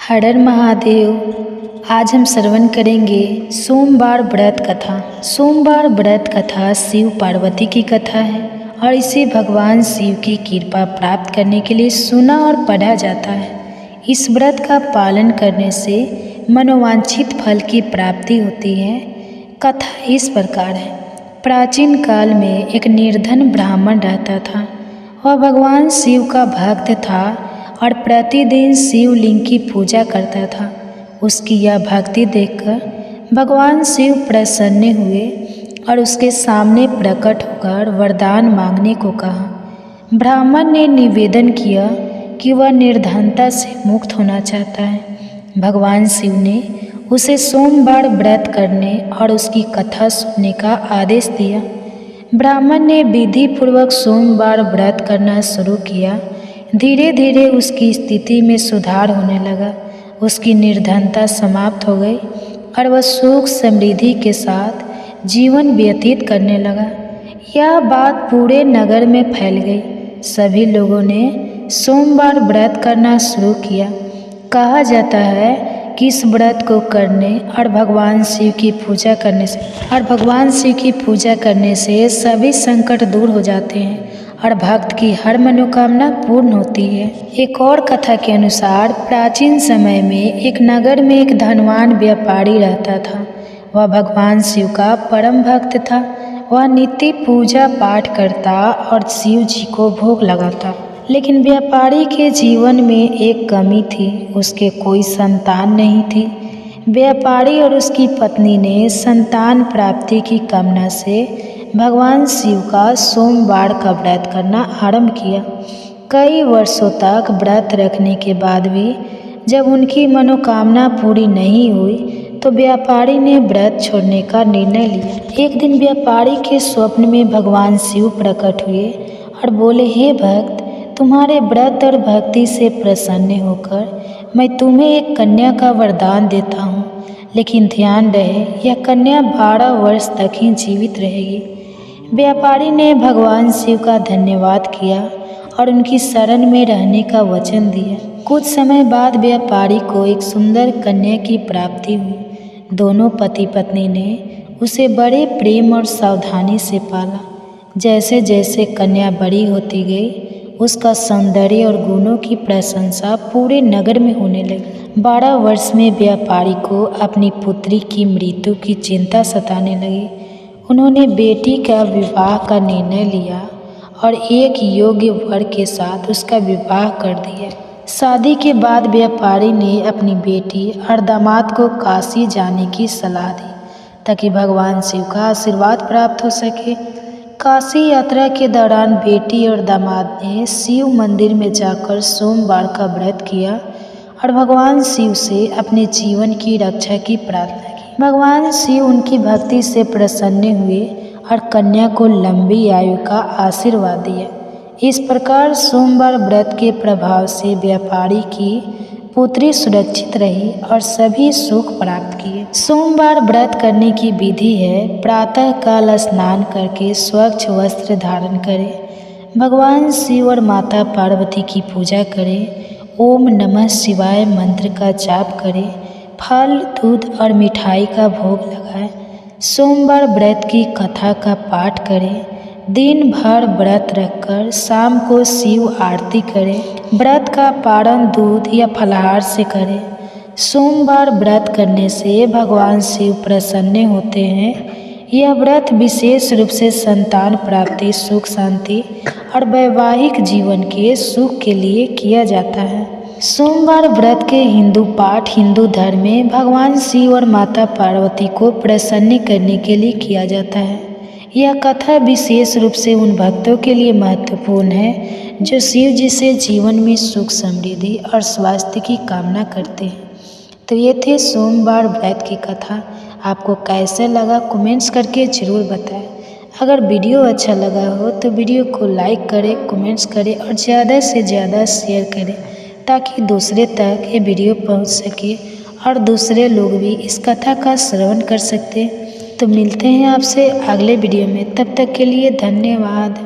हर हर महादेव। आज हम श्रवण करेंगे सोमवार व्रत कथा। सोमवार व्रत कथा शिव पार्वती की कथा है और इसे भगवान शिव की कृपा प्राप्त करने के लिए सुना और पढ़ा जाता है। इस व्रत का पालन करने से मनोवांछित फल की प्राप्ति होती है। कथा इस प्रकार है। प्राचीन काल में एक निर्धन ब्राह्मण रहता था। वह भगवान शिव का भक्त था और प्रतिदिन शिवलिंग की पूजा करता था। उसकी यह भक्ति देखकर भगवान शिव प्रसन्न हुए और उसके सामने प्रकट होकर वरदान मांगने को कहा। ब्राह्मण ने निवेदन किया कि वह निर्धनता से मुक्त होना चाहता है। भगवान शिव ने उसे सोमवार व्रत करने और उसकी कथा सुनने का आदेश दिया। ब्राह्मण ने विधि पूर्वक सोमवार व्रत करना शुरू किया। धीरे धीरे उसकी स्थिति में सुधार होने लगा। उसकी निर्धनता समाप्त हो गई और वह सुख समृद्धि के साथ जीवन व्यतीत करने लगा। यह बात पूरे नगर में फैल गई। सभी लोगों ने सोमवार व्रत करना शुरू किया। कहा जाता है कि इस व्रत को करने और भगवान शिव की पूजा करने से सभी संकट दूर हो जाते हैं और भक्त की हर मनोकामना पूर्ण होती है। एक और कथा के अनुसार प्राचीन समय में एक नगर में एक धनवान व्यापारी रहता था। वह भगवान शिव का परम भक्त था। वह नित्य पूजा पाठ करता और शिव जी को भोग लगाता। लेकिन व्यापारी के जीवन में एक कमी थी। उसके कोई संतान नहीं थी। व्यापारी और उसकी पत्नी ने संतान प्राप्ति की कामना से भगवान शिव का सोमवार का व्रत करना आरंभ किया। कई वर्षों तक व्रत रखने के बाद भी जब उनकी मनोकामना पूरी नहीं हुई तो व्यापारी ने व्रत छोड़ने का निर्णय लिया। एक दिन व्यापारी के स्वप्न में भगवान शिव प्रकट हुए और बोले, हे भक्त, तुम्हारे व्रत और भक्ति से प्रसन्न होकर मैं तुम्हें एक कन्या का वरदान देता हूँ। लेकिन ध्यान रहे, यह कन्या 12 वर्ष तक ही जीवित रहेगी। व्यापारी ने भगवान शिव का धन्यवाद किया और उनकी शरण में रहने का वचन दिया। कुछ समय बाद व्यापारी को एक सुंदर कन्या की प्राप्ति हुई। दोनों पति पत्नी ने उसे बड़े प्रेम और सावधानी से पाला। जैसे जैसे कन्या बड़ी होती गई उसका सौंदर्य और गुणों की प्रशंसा पूरे नगर में होने लगी। 12 वर्ष में व्यापारी को अपनी पुत्री की मृत्यु की चिंता सताने लगी। उन्होंने बेटी का विवाह का निर्णय लिया और एक योग्य वर के साथ उसका विवाह कर दिया। शादी के बाद व्यापारी ने अपनी बेटी और दामाद को काशी जाने की सलाह दी ताकि भगवान शिव का आशीर्वाद प्राप्त हो सके। काशी यात्रा के दौरान बेटी और दामाद ने शिव मंदिर में जाकर सोमवार का व्रत किया और भगवान शिव से अपने जीवन की रक्षा की प्रार्थना की। भगवान शिव उनकी भक्ति से प्रसन्न हुए और कन्या को लंबी आयु का आशीर्वाद दिया। इस प्रकार सोमवार व्रत के प्रभाव से व्यापारी की पुत्री सुरक्षित रही और सभी सुख प्राप्त किए। सोमवार व्रत करने की विधि है, प्रातः काल स्नान करके स्वच्छ वस्त्र धारण करें, भगवान शिव और माता पार्वती की पूजा करें, ओम नमः शिवाय मंत्र का जाप करें, फल दूध और मिठाई का भोग लगाएं, सोमवार व्रत की कथा का पाठ करें, दिन भर व्रत रखकर शाम को शिव आरती करें। व्रत का पारण दूध या फलाहार से करें। सोमवार व्रत करने से भगवान शिव प्रसन्न होते हैं। यह व्रत विशेष रूप से संतान प्राप्ति, सुख शांति और वैवाहिक जीवन के सुख के लिए किया जाता है। सोमवार व्रत के हिंदू पाठ हिंदू धर्म में भगवान शिव और माता पार्वती को प्रसन्न करने के लिए किया जाता है। यह कथा विशेष रूप से उन भक्तों के लिए महत्वपूर्ण है जो शिव जी से जीवन में सुख समृद्धि और स्वास्थ्य की कामना करते हैं। तो ये थे सोमवार व्रत की कथा। आपको कैसे लगा कमेंट्स करके ज़रूर बताएं। अगर वीडियो अच्छा लगा हो तो वीडियो को लाइक करें, कमेंट्स करें और ज़्यादा से ज़्यादा शेयर करें ताकि दूसरे तक ये वीडियो पहुंच सके और दूसरे लोग भी इस कथा का श्रवण कर सकते। तो मिलते हैं आपसे अगले वीडियो में। तब तक के लिए धन्यवाद।